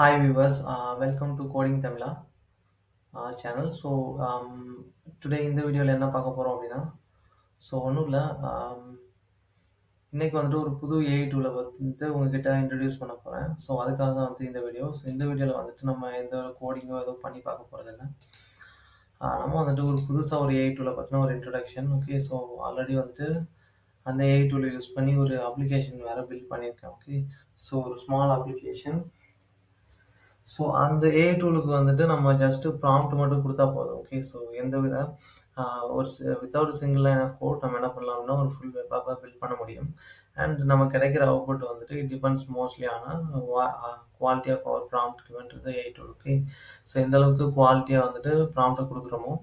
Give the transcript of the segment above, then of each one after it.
Hi viewers, welcome to Coding Tamila channel. Today இந்த வீடியோவில் என்ன பார்க்க போகிறோம் அப்படின்னா ஒன்றும் இல்லை. இன்னைக்கு வந்துட்டு ஒரு புது ஏஐ டூலை வந்து உங்ககிட்ட இன்ட்ரடியூஸ் பண்ண போகிறேன். அதுக்காக தான் வந்து இந்த வீடியோ. இந்த வீடியோவில் வந்துட்டு நம்ம எந்த ஒரு கோடிங்கோ எதுவும் பண்ணி பார்க்க போகிறதில்ல. நம்ம வந்துட்டு ஒரு புதுசாக ஒரு ஏஐ டூலை பற்றின ஒரு இன்ட்ரடக்ஷன். ஓகே, ஆல்ரெடி வந்துட்டு அந்த ஏஐ டூலை யூஸ் பண்ணி ஒரு அப்ளிகேஷன் வேறு பில்ட் பண்ணியிருக்கேன். ஓகே, ஒரு ஸ்மால் அப்ளிகேஷன். அந்த ஏஐ டூலுக்கு வந்துட்டு நம்ம ஜஸ்ட்டு ப்ராம்ப்ட் மட்டும் கொடுத்தா போதும். ஓகே, எந்த வித without single line of code நம்ம என்ன பண்ணலாம்னா ஒரு ஃபுல் வெப் ஆப்பை பில்ட் பண்ண முடியும். அண்ட் நம்ம கிடைக்கிற அவுட்புட் வந்துட்டு it depends mostly on quality of our prompt given to the AI tool. Okay, எந்த அளவுக்கு குவாலிட்டியாக வந்துட்டு ப்ராம்ப்டை கொடுக்குறோமோ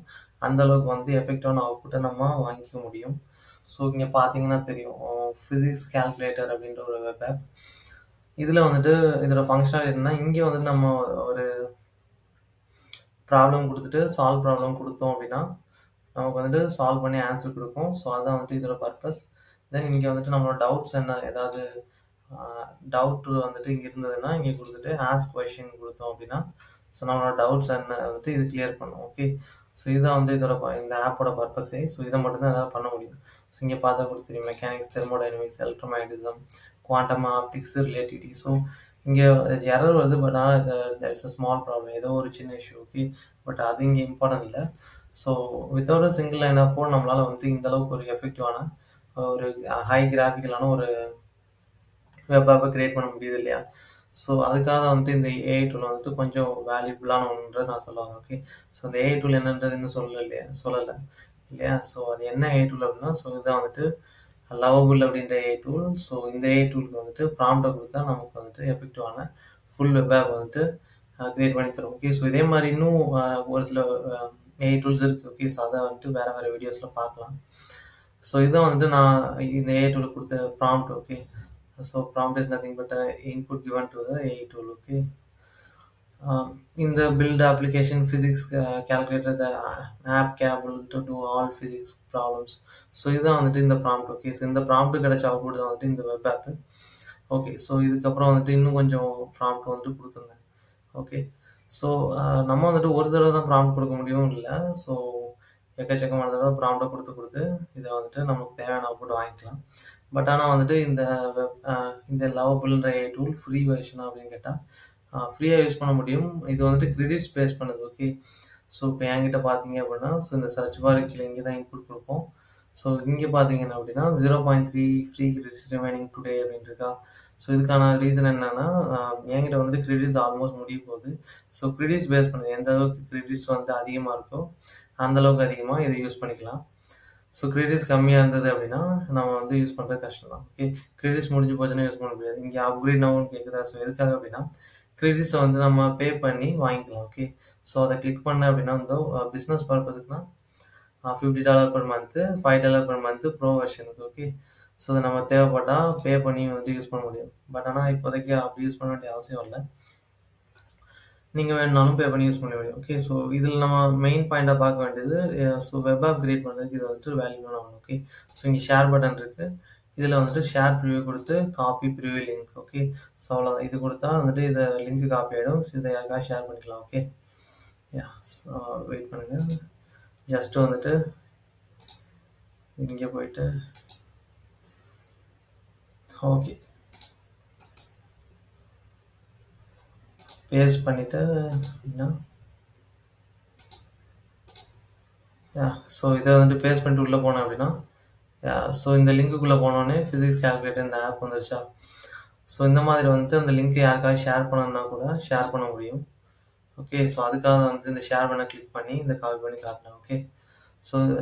அந்த அளவுக்கு வந்து எஃபெக்டிவான அவுட்புட்டை நம்ம வாங்கிக்க முடியும். இங்கே பார்த்தீங்கன்னா தெரியும், ஃபிசிக்ஸ் கால்குலேட்டர் அப்படின்ற ஒரு வெப் ஆப். இதில் வந்துட்டு இதோட ஃபங்க்ஷனாலிட்டி என்னன்னா, இங்கே வந்துட்டு நம்ம ஒரு ப்ராப்ளம் கொடுத்துட்டு சால்வ் ப்ராப்ளம் கொடுத்தோம் அப்படின்னா நமக்கு வந்துட்டு சால்வ் பண்ணி ஆன்சர் கொடுக்கும். அதான் வந்துட்டு இதோட பர்பஸ். தென் இங்கே வந்துட்டு நம்மளோட டவுட்ஸ் என்ன, ஏதாவது டவுட் வந்துட்டு இங்கே இருந்ததுன்னா இங்கே கொடுத்துட்டு ஆஸ்க் கொஷின் கொடுத்தோம் அப்படின்னா நம்மளோட டவுட்ஸ் என்ன வந்துட்டு இது கிளியர் பண்ணும். ஓகே, இதுதான் வந்து இதோட இந்த ஆப்போட பர்பஸே. இதை மட்டும்தான் எதாவது பண்ண முடியும். இங்கே பார்த்தா கொடுத்துருங்க mechanics, thermodynamics, electromagnetism, quantum optics, relativity. இங்கே எரர் வருது, பட் ஆனால் there is a small problem, ஏதோ ஒரு சின்ன இஷ்யூ. ஓகே, பட் அது இங்கே இம்பார்ட்டன்ட் இல்லை. Without a single line of code நம்மளால் வந்து இந்த அளவுக்கு ஒரு எஃபெக்டிவான ஒரு ஹை கிராஃபிக்கலான ஒரு வெப் ஆப்பை கிரியேட் பண்ண முடியுது இல்லையா? அதுக்காக தான் வந்துட்டு இந்த ஏஐ டூல் வந்துட்டு கொஞ்சம் வேல்யூபுளான ஒன்றுன்றது நான் சொல்ல வரேன். ஓகே, இந்த ஏஐ டூல் என்னன்றது இன்னும் சொல்லலை இல்லையா? அது என்ன ஏஐ டூல் அப்படின்னா இதுதான் வந்துட்டு லவபுல் அப்படின்ற ஏஐ டூல். இந்த ஏஐ டூலுக்கு வந்துட்டு ப்ராம்ப்டை கொடுத்தா நமக்கு வந்துட்டு எஃபெக்டிவான ஃபுல் வெப் ஆப் வந்துட்டு கிரியேட் பண்ணி தரும். ஓகே, இதே மாதிரி இன்னும் ஒரு சில ஏஐ டூல்ஸ் இருக்குது. ஓகே, அதை வந்துட்டு வேறு வீடியோஸில் பார்க்கலாம். இதுதான் வந்துட்டு நான் இந்த ஏஐ டூலுக்கு கொடுத்த prompt. Okay, prompt is nothing but an input given to the AI tool. Okay, in the build application physics calculator, the app capable to do all physics problems. இதுதான் வந்துட்டு இந்த ப்ராம்ப்ட். ஓகே, இந்த prompt கிடைச்ச output தான் வந்துட்டு இந்த web app. Okay, இதுக்கப்புறம் வந்துட்டு இன்னும் கொஞ்சம் ப்ராம்ப்ட் வந்துட்டு கொடுத்துருந்தேன். ஓகே, நம்ம வந்துட்டு ஒரு தடவை தான் ப்ராம்ப்ட் கொடுக்க முடியும் இல்லை. எக்கச்சக்கமான தடவை ப்ராம்ப்டை கொடுத்து இதை வந்துட்டு நமக்கு தேவையான அவுட்புட் வாங்கிக்கலாம். பட் ஆனால் வந்துட்டு இந்த லவபுல்ன்ற ஏஐ டூல் ஃப்ரீ வெர்ஷன் அப்படின்னு கேட்டால் ஃப்ரீயாக யூஸ் பண்ண முடியும். இது வந்துட்டு கிரெடிட்ஸ் பேஸ் பண்ணுது. ஓகே, இப்போ என்கிட்ட பார்த்தீங்க அப்படின்னா இந்த சர்ச் பார் கீழே இங்கே தான் இன்புட் கொடுப்போம். இங்கே பார்த்தீங்கன்னா அப்படின்னா 0.3 ஃப்ரீ கிரெடிட்ஸ் ரிமைனிங் டுடே அப்படின்னு இருக்கா. இதுக்கான ரீசன் என்னன்னா என்கிட்ட வந்துட்டு கிரெடிட்ஸ் ஆல்மோஸ்ட் முடிய போகுது. கிரெடிட்ஸ் பேஸ் பண்ணுது, எந்த அளவுக்கு கிரெடிட்ஸ் வந்து அதிகமாக இருக்கோ அந்த அளவுக்கு அதிகமாக இதை யூஸ் பண்ணிக்கலாம். கிரெடிட்ஸ் கம்மியாக இருந்தது அப்படின்னா நம்ம வந்து யூஸ் பண்ணுறது கஷ்டம் தான். ஓகே, கிரெடிட்ஸ் முடிஞ்சு போச்சுன்னா யூஸ் பண்ண முடியாது. இங்கே அப்கிரேட் நவுன்னு கேட்குதா. எதுக்காக அப்படின்னா கிரெடிட்ஸை வந்து நம்ம பே பண்ணி வாங்கிக்கலாம். ஓகே, அதை கிளிக் பண்ண அப்படின்னா வந்து பிஸ்னஸ் பர்பஸுக்குனா $50 per month, $5 per month pro வெர்ஷனுக்கு. ஓகே, அதை நம்ம தேவைப்பட்டால் பே பண்ணி வந்து யூஸ் பண்ண முடியும். பட் ஆனால் இப்போதைக்கு அப்படி யூஸ் பண்ண வேண்டிய அவசியம் இல்லை, நீங்கள் வேணுனாலும் பே பண்ணி யூஸ் பண்ண முடியும். ஓகே, இதில் நம்ம மெயின் பாயிண்டாக பார்க்க வேண்டியது வெப் ஆப் கிரியேட் பண்ணுறதுக்கு இது வந்துட்டு வேல்யூவான ஒன்று. ஓகே, இங்கே ஷேர் பட்டன் இருக்குது. இதில் வந்துட்டு ஷேர் ப்ரிவியூ கொடுத்து காப்பி ப்ரிவியூ லிங்க். ஓகே, அவ்வளோதான். இது கொடுத்தா வந்துட்டு இதை லிங்க் காப்பி ஆகிடும். இதை யாருக்காவது ஷேர் பண்ணிக்கலாம். ஓகே, வெயிட் பண்ணுங்கள். ஜஸ்ட்டு வந்துட்டு இங்கே போயிட்டு ஓகே பேஸ்ட் பண்ணிவிட்டு அப்படின்னா இதை வந்துட்டு பேஸ்ட் பண்ணிட்டு உள்ளே போனேன் அப்படின்னா இந்த லிங்க்குள்ளே போனோடனே ஃபிசிக்ஸ் கால்குலேட்டர் இந்த ஆப் வந்துருச்சா. இந்த மாதிரி வந்துட்டு அந்த லிங்க்கை யாருக்காவது ஷேர் பண்ணணும்னா கூட ஷேர் பண்ண முடியும். ஓகே, அதுக்காக வந்து இந்த ஷேர் பண்ண கிளிக் பண்ணி இந்த காப்பி பண்ணி காட்டலாம். ஓகே,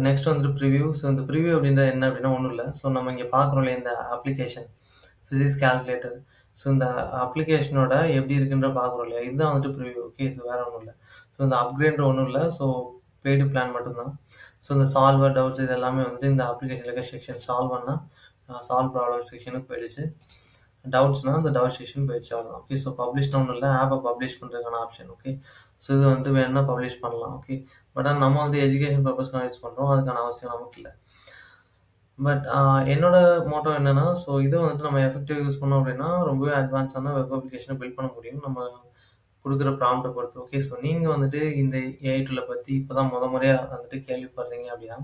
நெக்ஸ்ட் வந்துட்டு ப்ரிவியூ. இந்த ப்ரிவியூ அப்படின்றது என்ன அப்படின்னா ஒன்றும் இல்லை. நம்ம இங்கே பார்க்குறோம் இல்லையா இந்த அப்ளிகேஷன் ஃபிசிக்ஸ் கால்குலேட்டர். இந்த அப்ளிகேஷனோட எப்படி இருக்குன்ற பார்க்குறோம் இல்லையா, இதுதான் வந்துட்டு ப்ரிவியூ. ஓகே, வேறு ஒன்றும் இல்லை. இந்த அப்கிரேட்ன்ற ஒன்றும் இல்லை. பெய்டு பிளான் மட்டும்தான். இந்த சால்வர் டவுட்ஸ் இது எல்லாமே வந்துட்டு இந்த அப்ளிகேஷனில் இருக்க செக்ஷன் சால்வ் பண்ணால் சால்வ் ப்ராப்ளம் செக்ஷனுக்கு போயிடுச்சு. டவுட்ஸ்னால் அந்த டவுட் செக்ஷன் போயிடுச்சு, அவ்வளோதான். ஓகே, பப்ளிஷ்னு ஒன்றும் இல்லை, ஆப்பை பப்ளிஷ் பண்ணுறதுக்கான ஆப்ஷன். ஓகே, இது வந்துட்டு வேணும்னா பப்ளிஷ் பண்ணலாம். ஓகே, பட் ஆனால் நம்ம வந்து எஜுகேஷன் பர்பஸ்க்காக யூஸ் பண்ணுறோம், அதுக்கான அவசியம் நமக்கு இல்லை. பட் என்னோட மோட்டோ என்னென்னா இதை வந்துட்டு நம்ம எஃபெக்டிவ் யூஸ் பண்ணோம் அப்படின்னா ரொம்பவே அட்வான்ஸான வெப் அப்ளிகேஷனை பில்ட் பண்ண முடியும். நம்ம குடுக்குற ப்ராம்ப்ட்ட பொறுத்து. ஓகே. ஸோ நீங்க வந்துட்டு இந்த ஏஐ டூல பத்தி இப்ப தான் முறையா வந்துட்டு கேள்விப்படுறீங்க அப்படின்னா,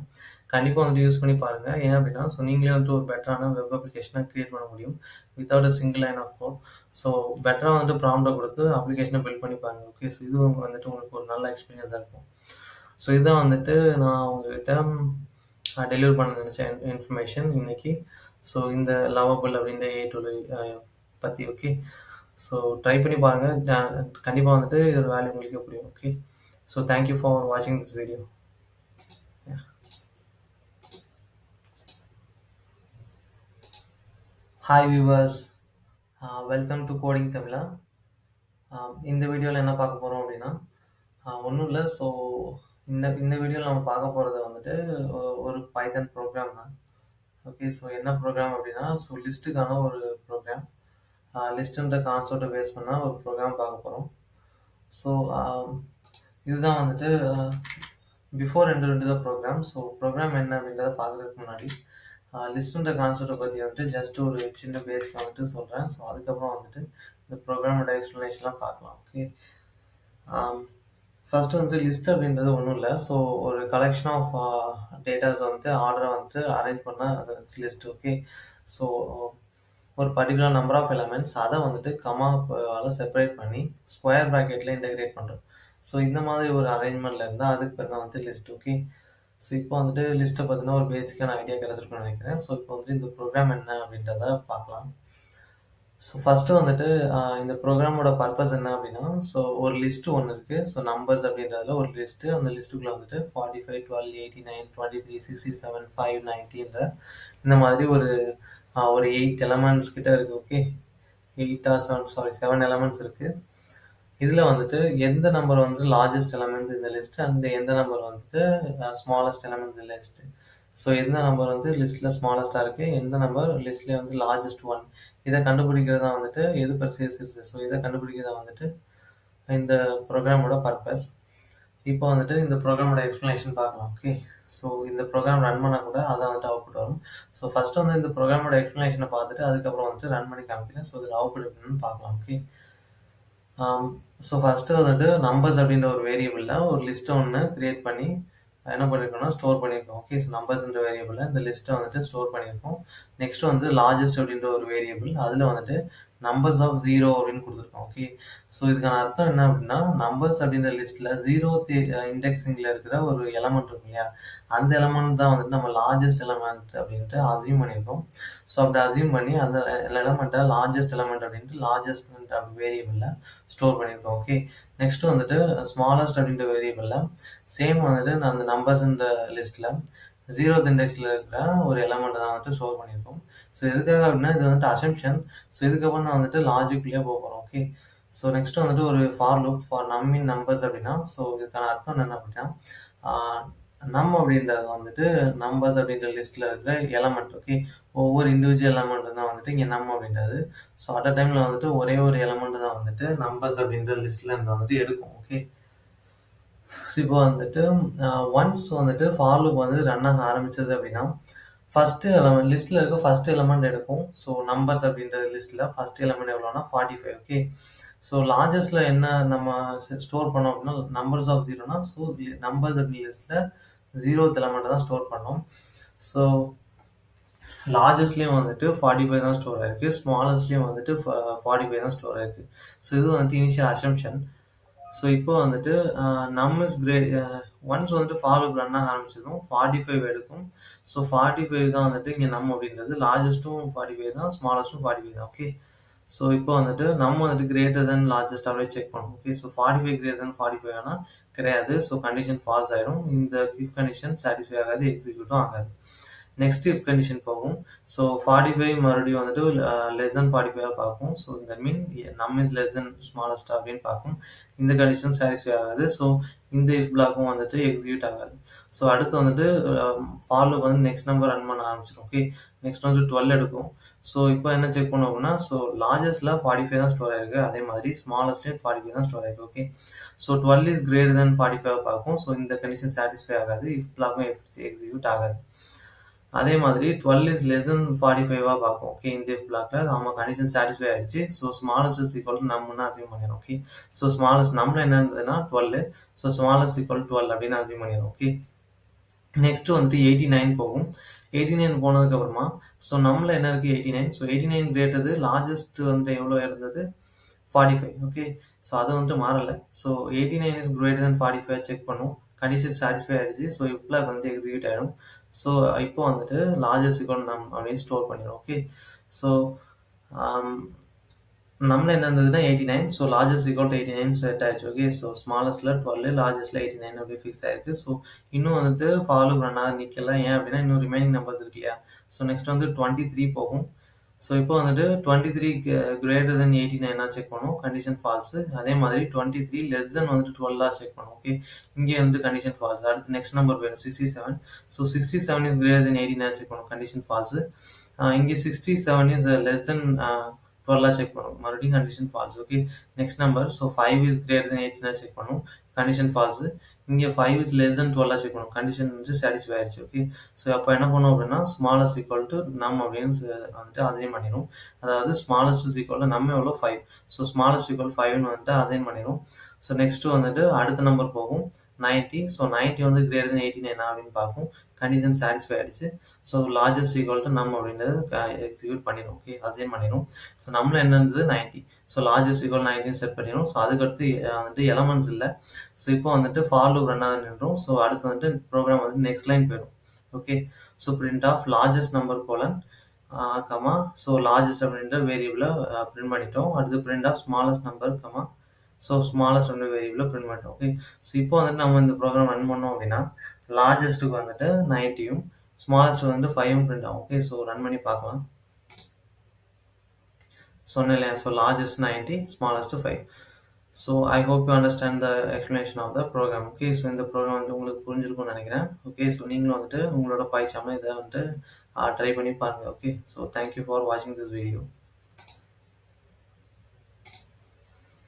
கண்டிப்பா வந்துட்டு யூஸ் பண்ணி பாருங்க. ஏன் அப்படின்னா, ஸோ நீங்களே வந்துட்டு ஒரு பெட்டரான வெப் அப்ளிகேஷன கிரியேட் பண்ண முடியும். Without a single line of code. So பெட்டரா வந்துட்டு ப்ராம்ப்ட்ட குடுத்து அப்ளிகேஷன பில்ட் பண்ணி பாருங்க. ஓகே. ஸோ இதுவும் வந்துட்டு உங்களுக்கு ஒரு நல்ல எக்ஸ்பீரியன்ஸா இருக்கும். ஸோ இதான் வந்துட்டு நான் உங்ககிட்ட டெலிவர் பண்ண நினைச்ச இன்ஃபர்மேஷன் இன்னைக்கு. ஸோ இந்த லவபிள் அப்படின்ற ஏஐ டூல் பத்தி. ஓகே. ஸோ ட்ரை பண்ணி பாருங்க. கண்டிப்பா வந்துட்டு இதோட வேல்யூ உங்களுக்கே புரியும். Okay. So thank you for வாட்சிங் this video. Hi viewers, welcome to coding Tamizha. இந்த வீடியோவில் என்ன பார்க்க போகிறோம் அப்படின்னா, ஒன்றும் இல்லை. ஸோ இந்த இந்த வீடியோவில் நம்ம பார்க்க போகிறது வந்துட்டு ஒரு பைத்தன் ப்ரோக்ராம் தான். ஓகே. ஸோ என்ன ப்ரோக்ராம் அப்படின்னா, ஸோ லிஸ்ட்டுக்கான ஒரு ப்ரோக்ராம். லிஸ்ட்டுன்ற கான்செப்டை பேஸ் பண்ணால் ஒரு ப்ரோக்ராம் பார்க்க போகிறோம். ஸோ இதுதான் வந்துட்டு before enter the program. So program என்ன அப்படின்றத பார்க்குறதுக்கு முன்னாடி லிஸ்ட்டுன்ற கான்செப்டை பற்றி வந்துட்டு ஜஸ்ட் ஒரு சின்ன பேஸ்க்கு வந்துட்டு சொல்கிறேன். ஸோ அதுக்கப்புறம் வந்துட்டு இந்த ப்ரோக்ராமோட எக்ஸ்ப்ளனேஷன்லாம் பார்க்கலாம். ஓகே. ஃபர்ஸ்ட் வந்து லிஸ்ட் அப்படின்றது ஒன்றும் இல்லை. ஸோ ஒரு கலெக்ஷன் ஆஃப் டேட்டாஸ் வந்துட்டு ஆர்டரை வந்துட்டு அரேஞ்ச் பண்ண அது லிஸ்ட். ஓகே. ஸோ ஒரு பர்டிகுலர் நம்பர் ஆஃப் எலமெண்ட்ஸ் அதை வந்துட்டு கமாவால் செப்பரேட் பண்ணி ஸ்கொயர் ப்ராக்கெட்டில் இன்டெகிரேட் பண்ணுறோம். ஸோ இந்த மாதிரி ஒரு அரேஞ்ச்மெண்ட்டில் இருந்தால் அதுக்கு பேர் தான் வந்து லிஸ்ட். ஓகே. ஸோ இப்போ வந்துட்டு லிஸ்ட்டை பற்றின ஒரு பேசிக்கான ஐடியா கிடச்சிருக்குன்னு நினைக்கிறேன். ஸோ இப்போ வந்துட்டு இந்த ப்ரோக்ராம் என்ன அப்படின்றத பார்க்கலாம். ஸோ ஃபஸ்ட்டு வந்துட்டு இந்த ப்ரோக்ராமோட பர்பஸ் என்ன அப்படின்னா, ஸோ ஒரு லிஸ்ட்டு ஒன்று இருக்குது. ஸோ நம்பர்ஸ் அப்படின்றதுல ஒரு லிஸ்ட்டு. அந்த லிஸ்ட்டுக்குள்ளே வந்துட்டு 45, 12, 89, 23, 67, 5, 90ன்ற இந்த மாதிரி ஒரு 8 எலமெண்ட்ஸ் கிட்ட இருக்குது. ஓகே. 7 எலமெண்ட்ஸ் இருக்குது. இதில் வந்துட்டு எந்த நம்பர் வந்து லார்ஜஸ்ட் எலமெண்ட் இந்த லிஸ்ட்டு, அந்த எந்த நம்பர் வந்துட்டு ஸ்மாலஸ்ட் எலமெண்ட் இந்த லிஸ்ட்டு. ஸோ எந்த நம்பர் வந்து லிஸ்ட்டில் ஸ்மாலஸ்ட்டாக இருக்குது, எந்த நம்பர் லிஸ்ட்லேயே வந்து லார்ஜஸ்ட் ஒன், இதை கண்டுபிடிக்கிறது தான் வந்துட்டு எது பெருசு சிறுசு. ஸோ இதை கண்டுபிடிக்கிறதா வந்துட்டு இந்த ப்ரோக்ராமோட பர்பஸ். இப்போ வந்துட்டு இந்த ப்ரோக்ராமோட எக்ஸ்ப்ளனேஷன் பார்க்கலாம். ஓகே. ஸோ இந்த ப்ரோக்ராம் ரன் பண்ணால் கூட அதை வந்துட்டு அவுட்புட் வரும். ஸோ ஃபஸ்ட்டு வந்து இந்த ப்ரோக்ராமோட எக்ஸ்ப்ளனேஷனை பார்த்துட்டு அதுக்கப்புறம் வந்துட்டு ரன் பண்ணி காமிக்கிறேன். ஸோ இதில் அவுட்புட் எப்படின்னு பார்க்கலாம். ஓகே. ஸோ ஃபஸ்ட்டு வந்துட்டு நம்பர்ஸ் அப்படின்ற ஒரு வேரியபிளில் ஒரு லிஸ்ட்டை ஒன்று க்ரியேட் பண்ணி என்ன பண்ணியிருக்கோம்னா ஸ்டோர் பண்ணியிருக்கோம். ஓகே. ஸோ நம்பர்ஸ்ன்ற வேரியபிளில் இந்த லிஸ்ட்டை வந்துட்டு ஸ்டோர் பண்ணியிருக்கோம். நெக்ஸ்ட் வந்து லார்ஜஸ்ட் அப்படின்ற ஒரு வேரியபிள், அதில் வந்துட்டு நம்பர்ஸ் ஆஃப் 0 அப்படின்னு கொடுத்துருக்கோம். ஓகே. ஸோ இதுக்கான அர்த்தம் என்ன அப்படின்னா, நம்பர்ஸ் அப்படின்ற லிஸ்ட்டில் 0th இண்டெக்ஸிங்கில் இருக்கிற ஒரு எலமெண்ட் இருக்கும் இல்லையா, அந்த எலமெண்ட் தான் வந்துட்டு நம்ம லார்ஜஸ்ட் எலமெண்ட் அப்படின்ட்டு அசியூம் பண்ணியிருக்கோம். ஸோ அப்படி அசியூம் பண்ணி அந்த எலமெண்ட்டை லார்ஜஸ்ட் எலமெண்ட் அப்படின்ட்டு லார்ஜஸ்ட் வேரியபிளில் ஸ்டோர் பண்ணியிருக்கோம். ஓகே. நெக்ஸ்ட் வந்துட்டு ஸ்மாலஸ்ட் அப்படின்ற வேரியபிளில் சேம் வந்துட்டு அந்த நம்பர்ஸ் இந்த லிஸ்ட்டில் 0th இண்டெக்ஸில் இருக்கிற ஒரு எலமெண்ட் தான் வந்துட்டு ஸ்டோர் பண்ணியிருக்கோம். ஸோ எதுக்காக அப்படின்னா இது வந்துட்டு அசம்ஷன். ஸோ இதுக்கப்புறம் தான் வந்துட்டு லாஜிக்லேயே போக போகிறோம். ஓகே. ஸோ நெக்ஸ்ட் வந்துட்டு ஒரு ஃபார் லூப் ஃபார் நம் இன் நம்பர்ஸ் அப்படின்னா, ஸோ இதுக்கான அர்த்தம் என்ன அப்படின்னா, நம் அப்படின்றது வந்துட்டு நம்பர்ஸ் அப்படின்ற லிஸ்ட்டில் இருக்கிற எலமெண்ட். ஓகே. ஒவ்வொரு இண்டிவிஜுவல் எலமெண்ட் தான் வந்துட்டு இங்கே நம் அப்படின்றது. ஸோ அட் அ டைமில் வந்துட்டு ஒரே ஒரு எலமெண்ட் தான் வந்துட்டு நம்பர்ஸ் அப்படின்ற லிஸ்ட்டில் இருந்து வந்துட்டு எடுக்கும். ஓகே. ஸோ இப்போ வந்துட்டு ஒன்ஸ் வந்துட்டு ஃபார் லூப் வந்து ரன் ஆக ஆரம்பிச்சது அப்படின்னா, ஃபஸ்ட்டு எலமெண்ட் லிஸ்ட்டில் இருக்க ஃபஸ்ட் எலமெண்ட் எடுக்கும். ஸோ நம்பர்ஸ் அப்படின்ற லிஸ்ட்டில் ஃபஸ்ட் எலமெண்ட் எவ்வளோனா 45. ஓகே. ஸோ லார்ஜஸ்ட்டில் என்ன நம்ம ஸ்டோர் பண்ணோம் அப்படின்னா நம்பர்ஸ் ஆஃப் 0னா, ஸோ நம்பர்ஸ் அப்படின்ற லிஸ்ட்டில் 0th எலமெண்ட் தான் ஸ்டோர் பண்ணோம். ஸோ லார்ஜஸ்ட்லேயும் வந்துட்டு 45 தான் ஸ்டோர் ஆயிருக்கு, ஸ்மாலஸ்ட்லேயும் வந்துட்டு 45 தான் ஸ்டோர் ஆயிருக்கு. ஸோ இது வந்துட்டு இனிஷியல் அசம்ஷன். ஸோ இப்போ வந்துட்டு நம் இஸ் கிரேட் ஒன்ஸ் வந்துட்டு ஃபார் லூப் ரன் ஆக ஆரம்பிச்சதும் 45 எடுக்கும். ஸோ 45 தான் வந்துட்டு இங்கே நம் அப்படின்றது, லார்ஜஸ்ட்டும் 45 தான், ஸ்மாலஸ்ட்டும் 45 தான். ஓகே. ஸோ இப்போ வந்துட்டு நம்ம வந்துட்டு கிரேட்டர் தென் லார்ஜஸ்ட் அப்படியே செக் பண்ணுவோம். ஓகே. ஸோ 45 கிரேட்டர் தென் 45 ஆனால் கிடையாது. ஸோ கண்டிஷன் ஃபால்ஸ் ஆயிடும். இந்த இஃப் கண்டிஷன் சாட்டிஸ்ஃபை ஆகாது, எக்ஸிக்யூட்டும் ஆகாது. நெக்ஸ்ட் இஃப் கண்டிஷன் போகும். ஸோ 45 மறுபடியும் வந்துட்டு லெஸ் தென் 45 பார்க்கும். ஸோ இந்த மீன் நம் இஸ் லெஸ் தென் ஸ்மாலஸ்ட் அப்படின்னு பார்க்கும். இந்த கண்டிஷன் சாட்டிஸ்ஃபை ஆகாது. ஸோ இந்த இஃப் பிளாக்கும் வந்துட்டு எக்ஸிக்யூட் ஆகாது. ஸோ அடுத்து வந்துட்டு ஃபார் லூப் வந்து நெக்ஸ்ட் நம்பர் ரன் பண்ண ஆரம்பிச்சிடும். ஓகே. நெக்ஸ்ட் வந்து 12 எடுக்கும். ஸோ இப்போ என்ன செக் பண்ணும் அப்படின்னா, ஸோ லார்ஜஸ்ட்டில் 45 தான் ஸ்டோர் ஆயிருக்கு, அதே மாதிரி ஸ்மாலஸ்ட்லேயும் 45 தான் ஸ்டோர் ஆயிருக்கு. ஓகே. ஸோ 12 இஸ் கிரேட்டர் தென் 45 பார்க்கும். ஸோ இந்த கண்டிஷன் சாட்டிஸ்ஃபை ஆகாது, இஃப் பிளாக்கும் எக்ஸிக்யூட் ஆகாது. அதே மாதிரி 12 இஸ் லெஸ் தென் 45 பார்க்கும். ஓகே, இந்த இஃப் பிளாக்ல ஆமா கண்டிஷன் சாட்டிஸ்ஃபை ஆயிடுச்சு. So smallest is equal to நம்னு அசியூம் பண்ணிடும். ஓகே, ஸோ ஸ்மாலஸ்ட் நம்ல என்ன இருந்ததுன்னா 12, ஸோ ஸ்மாலஸ்ட் ஈக்குவல் 12 அப்படின்னு அசியூம் பண்ணிடும். ஓகே, நெக்ஸ்ட் வந்துட்டு 89 போகும். 89 போனதுக்கு அப்புறமா ஸோ நம்மள என்ன இருக்கு 89. ஸோ 89 கிரேட்டது லார்ஜஸ்ட் வந்துட்டு எவ்வளோ இருந்தது 45. ஓகே, ஸோ அது வந்துட்டு மாறல. So 89 is greater then 45 check பண்ணும். கண்டிஷன் சாட்டிஸ்ஃபை ஆயிடுச்சு. ஸோ இப்போ வந்து எக்ஸிக்யூட் ஆயிடும். ஸோ இப்போ வந்துட்டு லார்ஜஸ்ட் ஈக்குவல் நம் அப்படின்னு ஸ்டோர் பண்ணிடும். ஓகே, ஸோ நம்மள என்ன இருந்ததுன்னா 89. So largest equal to 89 set ஆயிடுச்சு. ஓகே, ஸோ ஸ்மாலஸ்ட்ல 12, லார்ஜஸ்ட்ல 89 அப்படி ஃபிக்ஸ் ஆயிருக்கு. ஸோ இன்னும் வந்துட்டு ஃபாலோ பண்ணா நிக்கல. ஏன் அப்படின்னா இன்னும் ரிமைனிங் நம்பர்ஸ் இருக்கு இல்லையா. ஸோ நெக்ஸ்ட் வந்து 23 போகும். ஸோ இப்போ வந்துட்டு 23 கிரேட்டர் தென் 89 செக் பண்ணும். Condition falls. அதே மாதிரி 23 லெஸ் தென் வந்துட்டு 12 செக் பண்ணும். ஓகே, இங்கே வந்து கண்டிஷன் ஃபால்ஸ். அடுத்து நெக்ஸ்ட் நம்பர் வேணும் 67. So 67 is greater than 89 check பண்ணும். Condition false. இங்கே 67 இஸ் லெஸ் தென் 12 செக் பண்ணும். மறுபடியும் condition false. Okay, next number. So 5 is greater than 89 check பண்ணும். Condition false. இங்கே 5 இஸ் லெஸ் தென் 12 செக் பண்ணும். Condition வந்து சாட்டிஸ்ஃபை ஆயிடுச்சு. ஓகே, ஸோ அப்போ என்ன பண்ணும் அப்படின்னா ஸ்மாலஸ்ட் ஈக்குவல் டு நம் அப்படின்னு வந்துட்டு அசைன் பண்ணிடும். அதாவது ஸ்மாலஸ்ட் இஸ் ஈக்குவல் டு நம்ம எவ்வளோ 5. ஸோ ஸ்மாலஸ்ட் ஈக்குவல் 5ன்னு வந்துட்டு அசைன் பண்ணிடும். ஸோ நெக்ஸ்ட் வந்துட்டு அடுத்த நம்பர் போகும் 90. ஸோ 90 வந்து கிரேட்டர் தென் 89 அப்படின்னு பார்க்கும். கண்டிஷன் சாட்டிஸ்ஃபை ஆயிடுச்சு. ஸோ லார்ஜஸ்ட் ஈக்குவல் டு நம் அப்படின்றது எக்ஸிக்யூட் பண்ணிடும். ஓகே, அசைன் பண்ணிடும். ஸோ நம்மள என்ன இருந்தது 90. ஸோ லார்ஜஸ்ட் ஈக்குவல் 90 செட் பண்ணிடும். ஸோ அதுக்கடுத்து வந்துட்டு எலமெண்ட்ஸ் இல்லை. ஸோ இப்போ வந்துட்டு ஃபார் லூப் ரன் ஆகுது நின்றும். ஸோ அடுத்து வந்துட்டு ப்ரோக்ராம் வந்து நெக்ஸ்ட் லைன் போயிடும். Okay, so print of largest number colon comma so largest அப்படின்ற வேரியபிளை பிரிண்ட் பண்ணிட்டோம். அடுத்து print of smallest number comma so smallest வந்து வேரியபிளை பிரிண்ட் பண்ணிட்டோம். ஓகே, ஸோ இப்போ வந்துட்டு நம்ம இந்த ப்ரோக்ராம் ரன் பண்ணோம் அப்படின்னா லார்ஜஸ்ட்டுக்கு வந்துட்டு 90யும் ஸ்மாலஸ்ட் வந்து 5ம் பிரிண்ட் ஆகும். ஓகே, ஸோ ரன் பண்ணி பார்க்கலாம். சொன்னேன் இல்லையா, so largest 90, smallest 5. So I hope you understand the explanation of the program. Okay, so இந்த ப்ரோக்ராம் வந்து உங்களுக்கு புரிஞ்சிருக்கும்னு நினைக்கிறேன். ஓகே, ஸோ நீங்களும் வந்துட்டு உங்களோட பாய்ச்சாமல் இதை வந்துட்டு ட்ரை பண்ணி பாருங்கள். ஓகே, ஸோ தேங்க்யூ ஃபார் வாட்சிங் திஸ் வீடியோ.